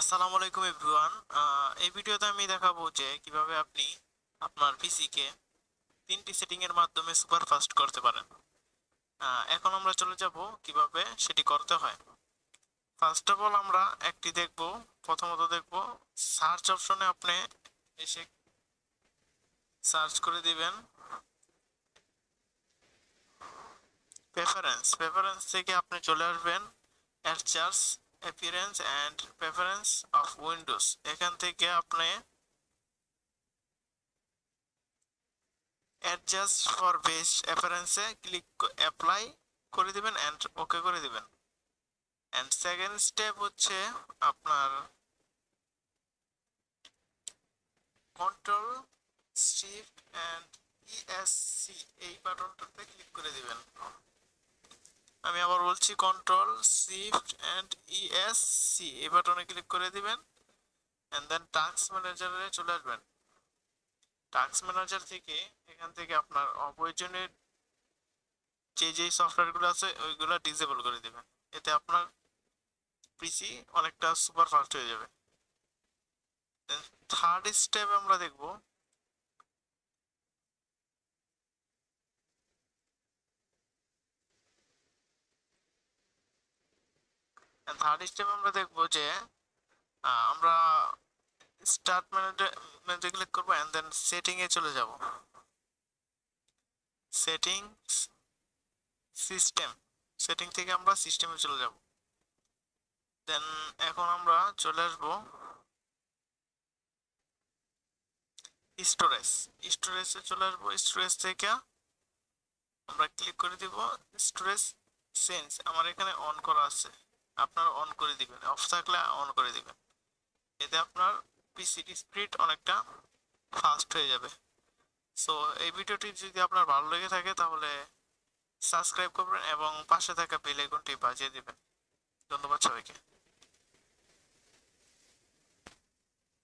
আসসালামু আলাইকুম এভরিওয়ান। এই ভিডিওতে আমি দেখাবো যে কিভাবে আপনি আপনার পিসি কে তিনটি সেটিং এর মাধ্যমে সুপার ফাস্ট করতে পারেন। এখন আমরা চলে যাব কিভাবে সেটি করতে হয়। ফার্স্ট অফ অল আমরা একটি দেখব। প্রথমত দেখব সার্চ অপশনে আপনি এসে সার্চ করে দিবেন প্রেফারেন্স থেকে আপনি চলে আসবেন adjust appearance and preference of Windows. এখান থেকে আপনি অ্যাডজাস্ট ফর বেস্ট অ্যাপিয়ারেন্সে ক্লিক অ্যাপ্লাই করে দিবেন এন্ড ওকে করে দিবেন। এন্ড সেকেন্ড স্টেপ হচ্ছে আপনার কন্ট্রোল শিফট এন্ড ইএসসি এই বাটনটাতে ক্লিক করে দিবেন। আমি আবার বলছি কন্ট্রোল শিফট এন্ড ইএসসি এই বাটনে ক্লিক করে দিবেন এন্ড দেন টাস্ক ম্যানেজারে চলে আসবেন। টাস্ক ম্যানেজার থেকে এখান থেকে আপনার অপ্রয়োজনীয় যে সফটওয়্যারগুলো আছে ওইগুলো ডিসেবল করে দিবেন। এতে আপনার পিসি অনেকটা সুপার ফাস্ট হয়ে যাবে। থার্ড স্টেপ আমরা দেখব যে আমরা স্টার্ট মেনুতে ক্লিক করব এন্ড দেন সেটিং এ চলে যাব। সেটিংস সিস্টেম সেটিং থেকে আমরা সিস্টেমে চলে যাব। দেন এখন আমরা চলে আসব স্টোরেজে চলে আসবো। স্টোরেজ থেকে আমরা ক্লিক করে দিব স্টোরেজ সেন্স। আমার এখানে অন করা আছে, আপনারা অন করে দিবেন, অফ থাকলে অন করে দিবেন। এতে আপনার পিসির স্পিড অনেকটা ফাস্ট হয়ে যাবে। সো এই ভিডিওটি যদি আপনার ভালো লেগে থাকে তাহলে সাবস্ক্রাইব করবেন এবং পাশে থাকা বেল আইকনটি বাজিয়ে দিবেন। ধন্যবাদ সবাইকে।